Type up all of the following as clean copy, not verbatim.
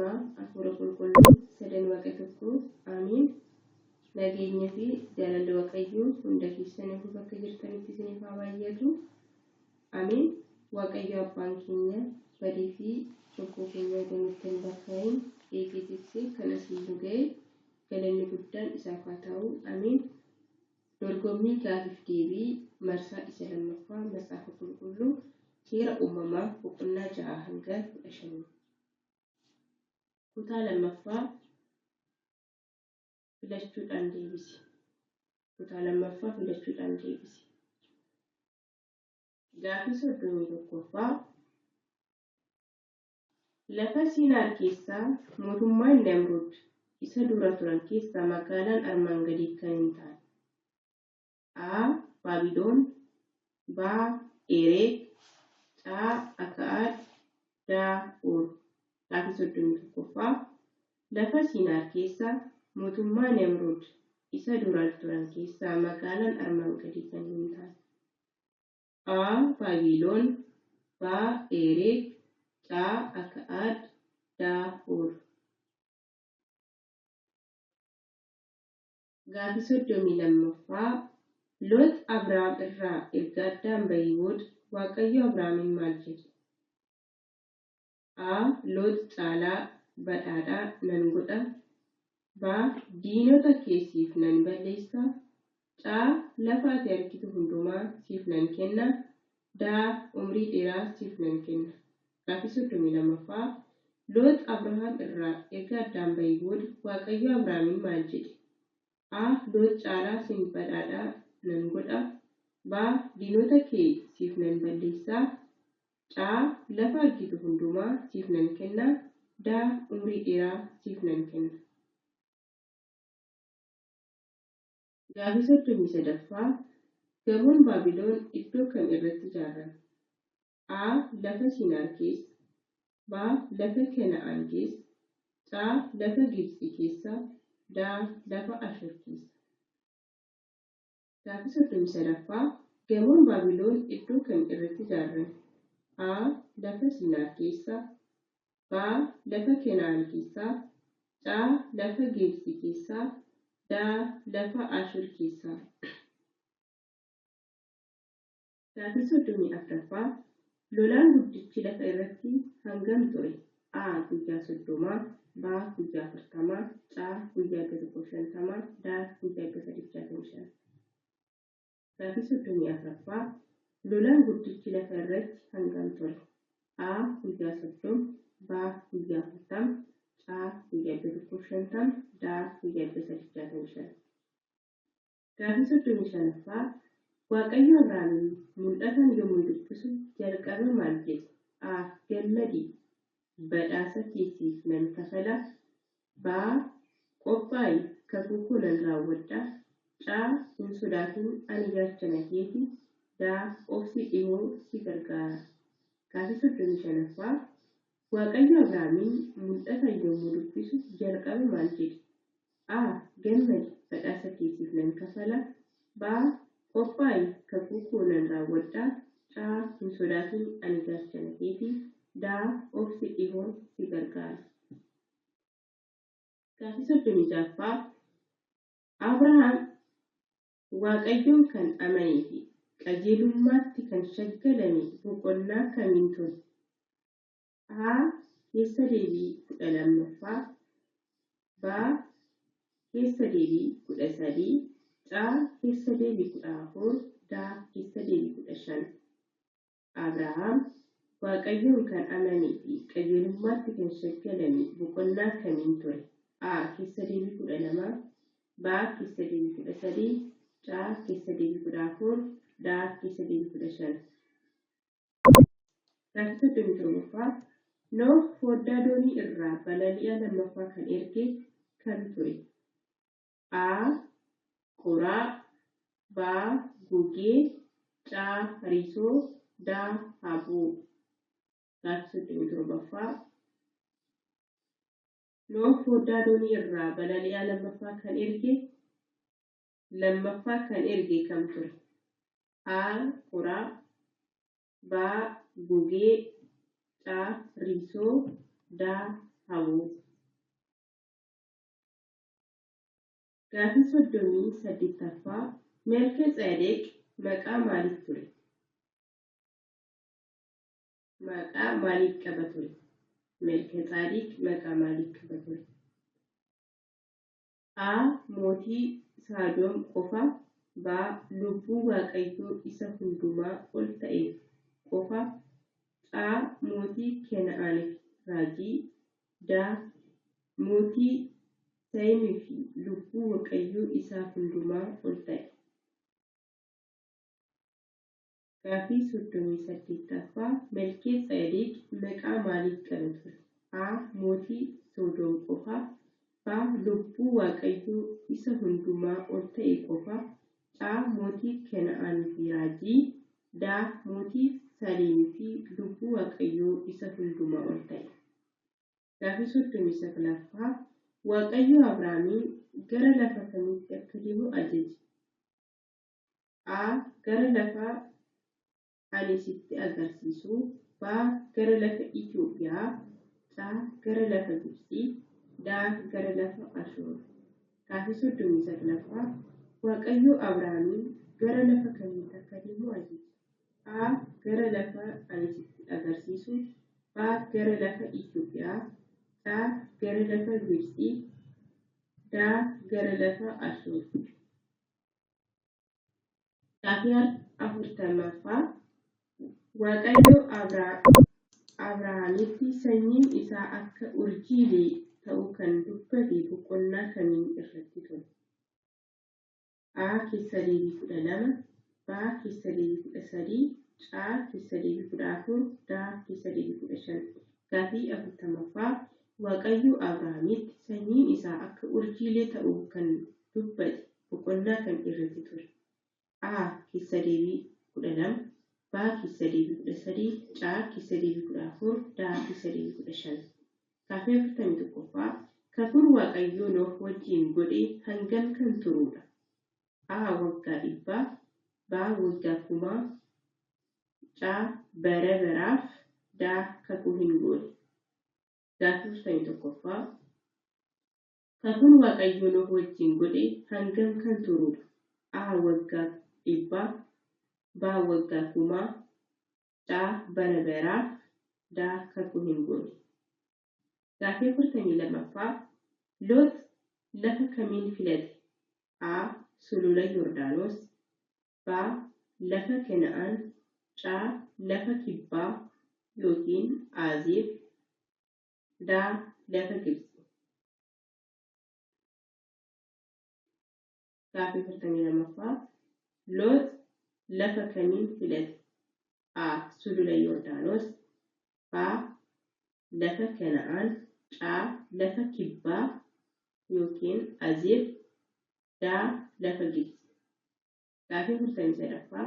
Ilmaa Hafuura Qulqulluu sadan Waaqa tokko Amiin. Nageenyaa fi jaalalli Waaqayyoo hunda keessaniif bakka jirtanitti isiniif haa baay'atu. Amiin. Waaqayyo Abbaan keenya badii fi cubbuu keenya gamittiin bakka hin eegeetitti kan asiin nu ga'e galanni guddaan isaaf haa ta'u. Amiin. Dorgommii gaafiif deebii marsaa isa lammaffaa Macaafa Qulqulluu seera uumamaa boqonnaa 6 hanga 15. Kutaa lammaffaa filachuudhaan deebisi. Kutaa lammaffaa filachuudhaan deebisi. Gaafii 31ffaa lafa Siinaar keessaa mootummaan Namrud isa dura turan keessaa magaalaan armaan gadii kan hin taane A. Baabiloon B. Ereek C. Akaad D. Uur. Gaafii 31ffaa lafa Siinaar keessaa mootummaa Namrud isa dura turan keessaa magaalaan armaan gadii kan hin taane A. Baabiloon B. Ereek C. Akaad D. Uur. Gaafii 32ffaa Loot Abrahaam irraa erga addaan bahee booda Waaqayyo Abrahaamiin maal jedhe? A. Loot caalaa badhaadhaa nan godha. B. Diinota keessiif nan balleessa. C. Lafa ati argitu hundumaa siif nan kenna. D. Umrii dheeraa siif nan kenna. Gaafii 32ffaa Loot Abrahaam irraa erga addaan bahee booda Waaqayyo Abrahaamiin maal jedhe? A. Loot caalaa sin badhaadhaa nan godha. B. Diinota kee siif nan balleessa. C. Lafa argitu hundumaa siif nan kenna. D. Umrii dheeraa siif nan kenna. Gaafii 33ffaa gamoon Baabiloon iddoo kam irratti ijaarame? A. Lafa Siinaar keessa. B. Lafa Kana'aan keessa. C. Lafa Gibxi keessa. D. Lafa Ashur keessa. Gaafii 33ffaa gamoon Baabiloon iddoo kam irratti ijaarame? A. Lafa Siinaar keessa. B. Lafa Kana'aan keessa. C. Lafa Gibxi keessa. D. Lafa Ashur keessa. Gaafii 34ffaa lolaan guddichi lafa irratti hangam ture? A. Guyyaa 30. B. Guyyaa 40. C. Guyyaa 150. D. Guyyaa 165. Gaafii 34ffaa lolaan guddichi lafa irratti hangam ture? A. Guyyaa 30. B. Guyyaa 40. C. Guyyaa 150. D. Guyyaa 165. Gaafii 35ffaa Waaqayyo Abrahaamiin mul'atan yommuu dubbisu jalqaba maal jedhe? A. Gammadii badhaasa keessiif nan kafala. B. Qophaa'i kakuu koo nan raawwadha. C. Hin sodaatin ani gaachana keeti. D. Obsi dhihoo si gargaara. Gaafii 35ffaa Waaqayyo Abrahaamiin mul'atan yommuu dubbisu jalqaba maal jedhe? A. Gammadi badhaasa keessiif nan kafala. B. Qophaa'i kakuu koo nan raawwadha. C. Hin sodaatin ani gaachana keeti. D. Obsi dhihoo si gargaara. Gaafii 36ffaa Abrahaam Waaqayyoon kan amanee fi qajeelummaatti kan shaggalame boqonnaa kamiin ture? A. Keessa deebii 12ffaa. B. Keessa deebii 13. C. Keessa deebii 14. D. Keessa deebii 15. Abrahaam Waaqayyoon kan amanee fi qajeelummaatti kan shaggalame boqonnaa kamiin ture? A. Keessa deebii 12. B. Keessa deebii 13. C. Keessa deebii 14. D. Keessa deebii 15. Gaafii 37ffaa Nooh foddaa doonii irraa balali'a lammaffaa kan erge kan ture? A. Qoraa. B. Gugee. C. Riisoo. D. Haboo. Gaafii 37ffaa Nooh foddaa doonii irraa balali'a lammaffaa kan erge kan ture? A. Qoraa. B. Gugee. C. Riisoo. D. habuu. Gaaffii 38ffaa Melkiiseedeq maqaa maaliif ture? Maqaa maaliif qaba ture? Melkiiseedeq maqaa maaliif qaba ture? A. Mootii Sodoom qofa. B. Lubbuu Waaqayyoo isa hundumaa ol ta'e qofa. C. Mootii Kena'aaniif raajii. D. Mootii Seemii fi lubbuu Waaqayyoo isa hundumaa ol ta'e. Gaaffii 38ffaa Melkiiseedeq maqaa maaliif qaba ture? A. Mootii Sodoom qofa. B. Lubbuu Waaqayyoo isa hundumaa ol ta'e qofa. C. Mootii Kena'aanii fi raajii. D. Mootii Seemii fi lubbuu Waaqayyoo isa hundumaa ol ta'e. Gaaffii 39ffaa Waaqayyo Abrahaamiin gara lafa kamiitti akka deemu ajaje? A. Gara lafa ani sitti agarsiisu. B. Gara lafa Itoophiyaa. C. Gara lafa Gibxii. D. Gara lafa Ashuur. Gaaffii 39ffaa Waaqayyo Abrahaamiin gara lafa kamiitti akka deemu ajaje? A. Gara lafa ani sitti agarsiisu. B. Gara lafa Itoophiyaa. C. Gara lafa Gibxii. D. Gara lafa Ashuur. Gaaffii 40ffaa Waaqayyo Abrahaamitti sanyiin isaa akka urjiilee ta'u kan dubbate boqonnaa kamiin irratti ture? A. Keessa Lewwii 12. B. Keessa Lewwii 13. C. Keessa Lewwii 14. D. Keessa Lewwii 15. Gaaffii 40ffaa Waaqayyo Abrahaamitti sanyiin isaa akka urjiilee ta'u kan dubbate boqonnaa kam irratti ture? A. Keessa Lewwii 12. B. Keessa Lewwii 13. C. Keessa Lewwii 14. D. Keessa Lewwii 15. Gaaffii 41ffaa kakuun Waaqayyo Nooh wajjin godhe hangam kan turudha? A. Waggaa 100. B. Waggaa 1000. C. Bara baraaf. D. Kakuu hin goone. Gaaffii 41ffaa kakuun Waaqayyo Nooh wajjin godhe hangam kan turudha? A. Waggaa 100. B. Waggaa 1000. C. Bara baraaf. D. Kakuu hin goone. Gaaffii 42ffaa Loot lafa kamiin filate? A. Sulula Yordaanos. B. Lafa Kena'aan. C. Lafa kibbaa yookiin Azeeb. D. Lafa Gibxi. Gaaffii 42ffaa Loot lafa kamiin filate? A. Sulula Yordaanos. B. Lafa Kena'aan. C. Lafa kibbaa yookiin Azeeb. D. Lafa Gibxi. Gaaffii 43ffaa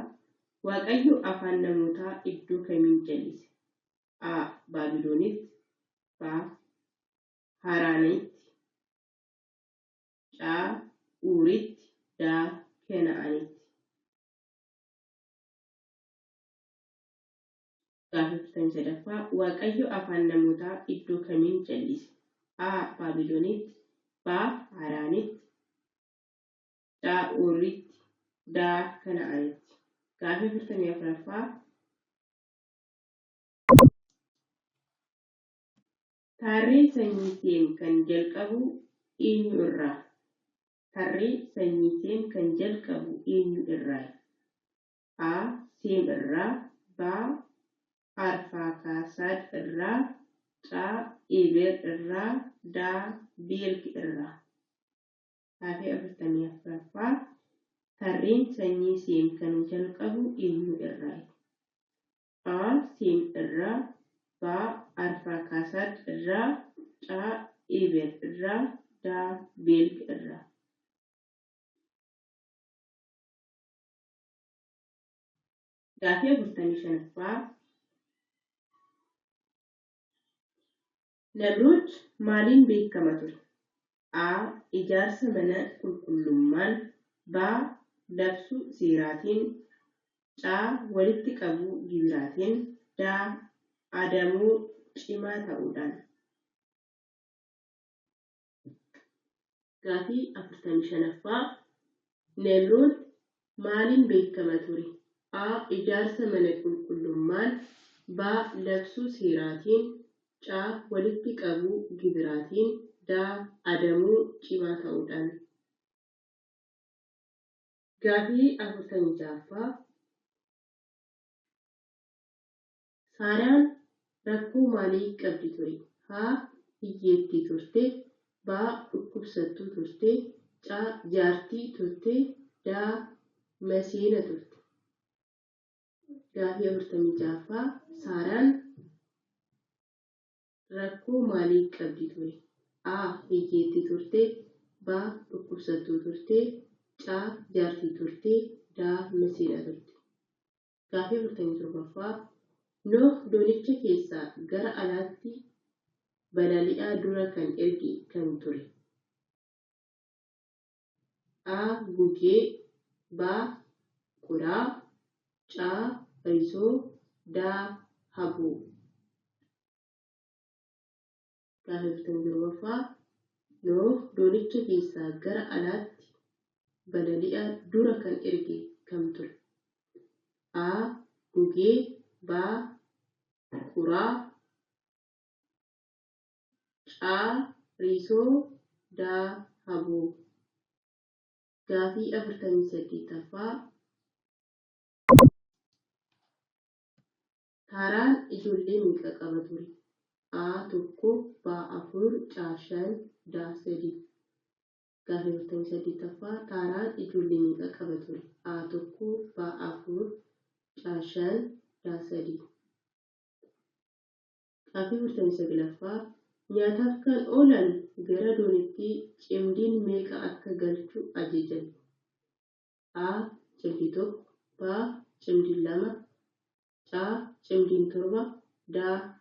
Waaqayyo afaan namootaa iddoo kamiin jal'ise? A. Baabiloonitti. B. Haraanitti. C. Uuritti. D. Kena'aanitti. Gaaffii 43ffaa Waaqayyo afaan namootaa iddoo kamiin jal'ise? A. Baabiloonitti. B. Haraanitti. C. Uuritti. D. Kena'aanitti. Gaaffii 44ffaa tarree sanyii Seem kan jalqabu eenyu irraa? Tarree sanyii Seem kan jalqabu eenyu irraa? A. Seem irraa. B. Arfaaksaad irraa. C. Eber irraa. D. Beelg irraa. Gaaffii 44ffaa tarreen sanyii Seem kan jalqabu eenyu irraa? A. Seem irraa. B. Arfaaksaad irraa. C. Eber irraa. D. Beelg irraa. Gaaffii 45ffaa Namrood maaliin beekama ture? A. Ijaarsa mana qulqullummaan. B. Labsuu seeraatiin. C. Walitti qabuu gibiraatiin. D. Adamuu cimaa ta'uudhaan. Gaafii 45ffaa Neemrood maaliin beekama ture? A. Ijaarsa mana qulqullummaan. B. Labsuu seeraatiin. C. Walitti qabuu gibiraatiin. D. Adamuu cimaa ta'uudhaan. Gaafii 46ffaa Saaraan rakkoo maalii qabdi ture? A. Hiyyeettii turte. B. Dhukkubsattuu turte. C. Jaartii turte. D. Maseena turte. Gaafii 46ffaa Saaraan rakkoo maalii qabdi ture? A. Hiyyeettii turte. B. Dhukkubsattuu turte. C. Jaartii turte. D. Maseena turte. Gaafii 47ffaa Nooh doonicha keessaa gara alaatti balali'aa dura kan erge kan ture? A. Gugee. B. Quraa. C. Risoo. D. Haboo. Gaafii 47ffaa Nooh doonicha keessaa gara alaatti balali'aa dura kan erge kan ture? A. Gugee. B. Quraa. C. Risoo. D. Haboo. Gaafii 48ffaa Saaraan ijoollee meeqa qaba ture? A. 1. B. 4. C. 5. D. 3. Gaafii 48ffaa Saaraan ijoollee meeqa qaba ture? A. 1. B. 4. C. 5. D. 3. Gaafii 49ffaa Nyaataaf kan oolan gara dooniitti cimdiin meeqa akka galchu ajajan? A. Cimdii 1. B. Cimdiin 2. C. Cimdiin 7. D.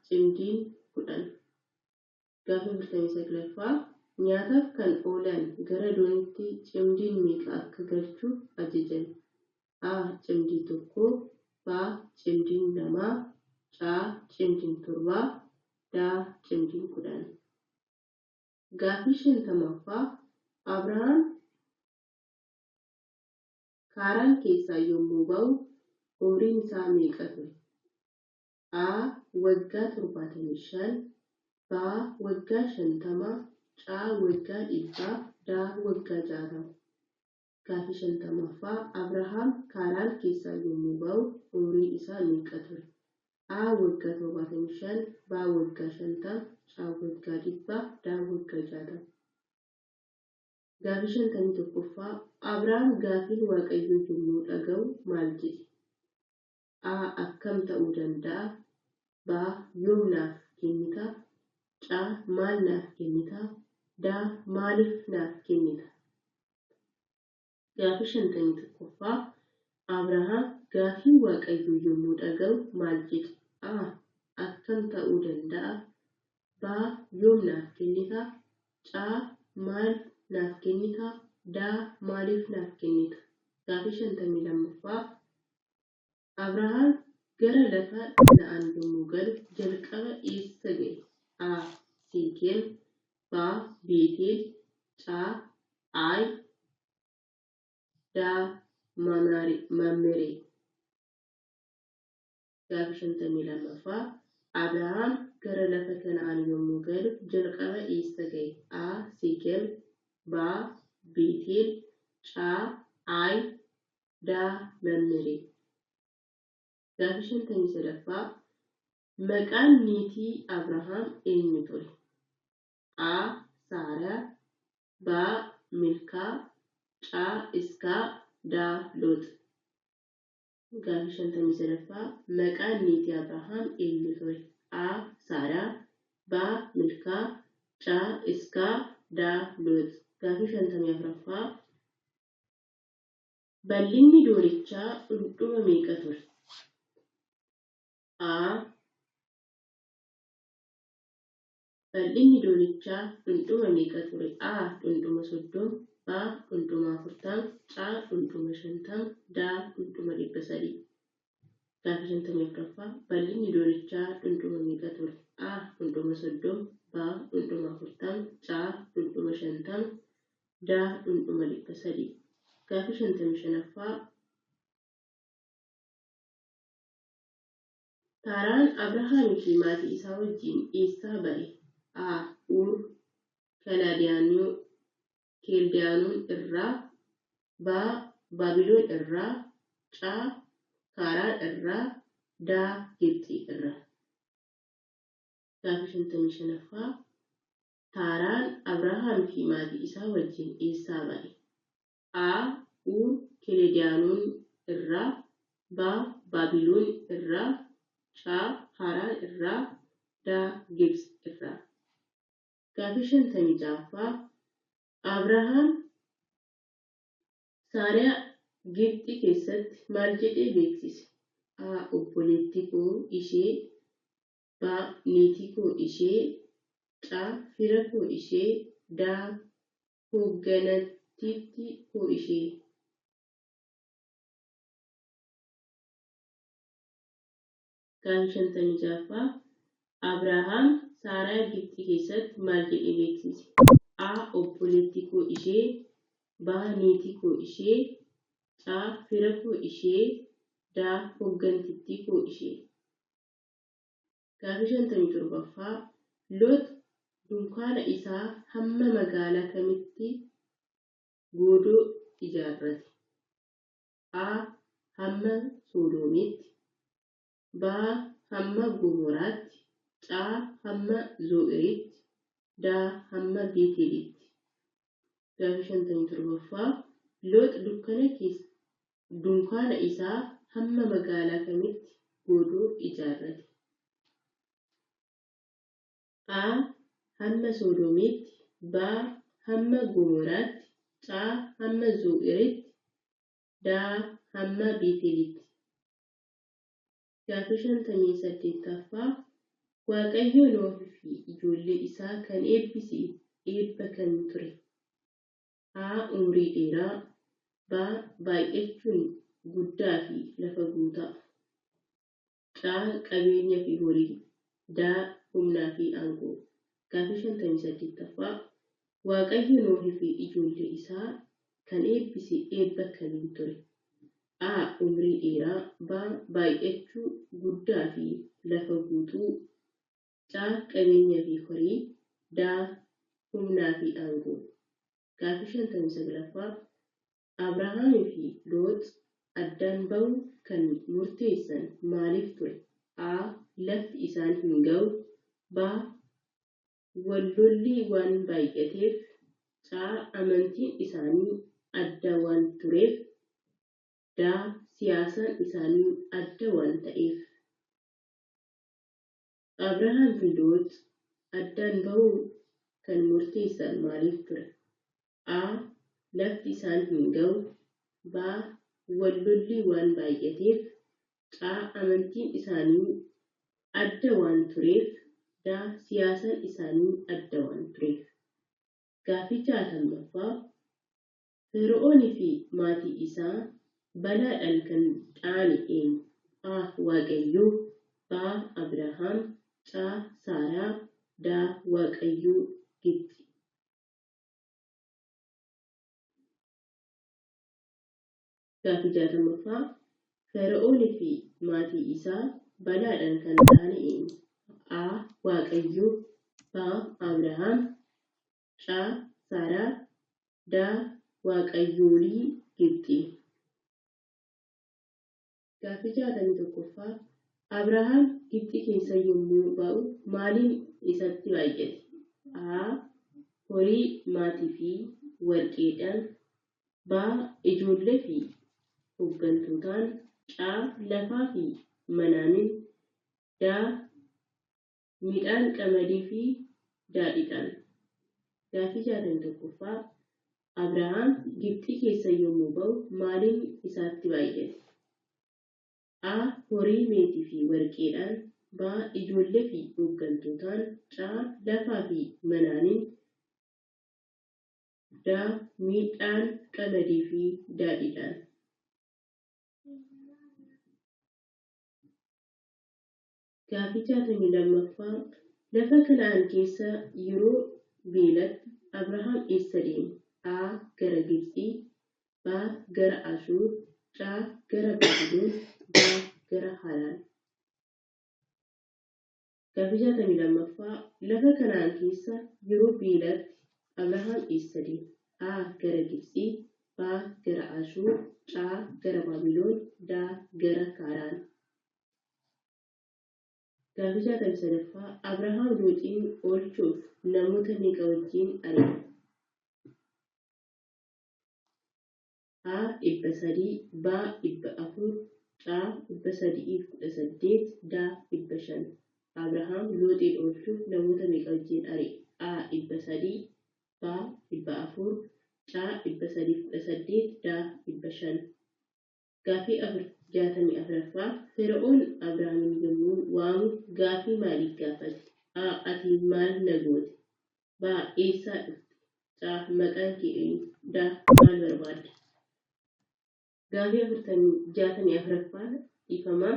Cimdiin 10. Gaafii 49ffaa Nyaataaf kan oolan gara dooniitti cimdiin meeqa akka galchu ajajan? A. Cimdii 1. B. Cimdiin 2. C. Cimdiin 7. D. Cimdiin 10. Gaafii 50ffaa Abrahaam Kaaraan keessaa yommuu ba'u umriin isaa meeqa ture? A. Waggaa 75. B. Waggaa 50. C. Waggaa 100. D. Waggaa 60. Gaafii 50ffaa Abrahaam Kaaraan keessaa yommuu ba'u umriin isaa meeqa ture? A. Waggaa 75. B. Waggaa 50. C. Waggaa 100. D. Waggaa 60. Gaafii 51ffaa Abrahaam gaafii Waaqayyoo yommuu dhaga'u maal jedhe? A. Akkam ta'uu danda'a? B. Yoom naaf kennita? C. Maal naaf kennita? D. Maaliif naaf kennita? Gaafii 51ffaa Abrahaam gaafii Waaqayyoo yommuu dhaga'u maal jedhe? A. Akkam ta'uu danda'a? B. Yoom naaf kennita? C. Maal naaf kennita? D. Maaliif naaf kennita? Gaafii 52ffaa Abrahaam gara lafa Kana'aan yommuu galu jalqaba eessa ga'e? A. Seekem. B. Beetel. C. Aayi. D. Mamree. Gaafii 52ffaa Abrahaam gara lafa Kana'aan yommuu galu jalqaba eessa ga'e? A. Seekem. B. Beetel. C. Aayi. D. Mamree. Gaafii 53ffaa Maqaan niitii Abrahaam eenyu ture? A. Saaraa. B. Milkaa. C. Iskaa. D. Loox. Gaafii 53ffaa Maqaan niitii Abrahaam eenyu ture? A. Saaraa. B. Milkaa. C. Iskaa. D. Loox. Gaafii 54ffaa Bal'inni doonichaa dhundhuma meeqa ture? A. Bal'inni doonichaa dhundhuma meeqa ture? A. Dhundhuma 30. B. Dhundhuma 40. C. Dhundhuma 50. D. Dhundhuma 300. Gaafii 54ffaa Bal'inni doonichaa dhundhuma meeqa ture? A. Dhundhuma 30. B. Dhundhuma 40. C. Dhundhuma 50. دا ملك سدي كافي شنتمي شنفا تاران أبراهام في ماتي إسا وجين إيسا بري أور كيلديانون إرّا با بابلون إرّا شا كاران إرّا دا جبتي إرّا كافي شنتمي شنفا تاران أبراهام في ماتي إسا وجين إيسا بري أور كيلديانون إرّا با بابلون إرّا شا كاران إرّا دا جبس إرّا كافي شنتمي جافا أبراهام سارا جبتي كيست مالجتي بيكسيس أوبوليتيكو إشي با نيتيكو إشي فيركو إشي دا هوغانتيتيكو إشي كان شنتمي جافا أبراهام سارا جبتي كيست مالجتي بيكسيس أوبوليتيكو إشي با نيتيكو إشي فيركو إشي دا هوغانتيتيكو إشي كافي شنتمي تربفا لوط دنكان إسا هم مقالة كمتي قودو إجارتي هم سودوميت با هم قمرات هم زوئريت دا هم بيتيليت كافي شنتمي تربفا لوط دنكان إسا هم مقالة كمتي قودو إجارتي هم سودوميت با هم قمرات هم زوئريت دا هم بيتيليت كافي شنتمي سديتافا waaqayyo Nohii fi ijoollee isaa kan eebbise eebba kan ture umrii dheeraa baay'achuun guddaa fi lafa guutaa qabeenya fi horii humnaa fi aangoo كافي شنتمي سديتافا waaqayyo Nohii fi ijoollee isaa kan eebbise eebba kan ture umrii dheeraa baay'achuu guddaa fi lafa guutuu qabeenya fi horii humnaa fi aangoo كافي شنتمي saglaffaa Abrahaamii fi Loox addaan ba'uu kan murteessan maaliif ture lafti isaan hin ga'u wallolli waan baay'ateef amantiin isaanii adda waan tureef siyaasaan isaanii adda waan ta'eef Abrahaam fi Loox addaan ba'uu kan murteessan maaliif ture lafti isaan hin ga'u wallolli waan baay'ateef amantiin isaanii adda waan tureef siyaasaan isaanii adda waan tureef Gaafii 60ffaa Fara'oonii fi maatii isaa balaadhaan kan dhaane eenyu waaqayyo Abrahaam Saaraa waaqayyo Gibxi Gaafii 60ffaa Fara'oonii fi maatii isaa balaadhaan kan dhaane eenyu waaqayyo Abrahaam Saaraa waaqayyoolii Gibxi Gaafii 61ffaa Abrahaam Gibxi keessa yommuu ba'u maaliin isatti baay'ate horii maatii fi warqeedhaan ijoollee fi hoggantootaan lafaa fi manaanin midhaan qamadii fi daadhiidhaan Gaafii 61ffaa Abrahaam Gibxi keessa yommuu ba'u maaliin isatti baay'ate horii meetii fi warqeedhaan ijoollee fi hoggantootaan lafaa fi manaanin midhaan qamadii fi daadhiidhaan Gaafii 62ffaa lafa Kana'aan keessa yeroo beelatti Abrahaam eessa deeme A gara Gibxii B gara Ashuur C gara Baabiloon D gara Haraan. Gaaffii 62ffaa lafa Kana'aan keessa yeroo beelatti Abrahaam eessa deeme? A gara Gibxii B gara Ashuur C gara Baabiloon D gara Haraan. Gaaffii 63ffaa Abrahaam Looxin oolchuuf namoota meeqa wajjin ari'ate? A 300 B 400 C 318 D 500. Abrahaam Looxin oolchuuf namoota meeqa wajjin ari'ate? A 300 B 400 C 318 D 500. Gaaffii 64ffaa Fara'oon Abrahaamin yommuu waamu gaaffii maalii gaafate? A ati maal na goote? B eessaa dhufte? C maqaan kee eenyu? D maal barbaadda? Gaaffii 64ffaa dhiifamaa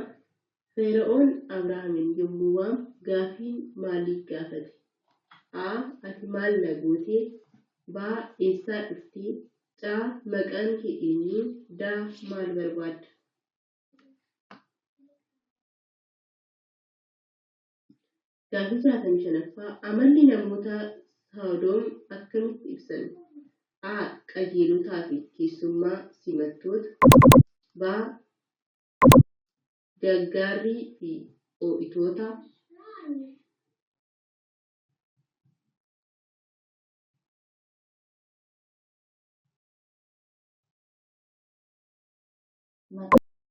Fara'oon Abrahaamin yommuu waamu gaaffii maalii gaafate? A ati maal na goote? B eessaa dhufte? C maqaan kee eenyu? D maal barbaadda? Gaaffii 65ffaa amalli namoota Sodoom akkamitti ibsame? A qajeelotaa fi keessummaa simattoota B gaggaarii fi ho'itoota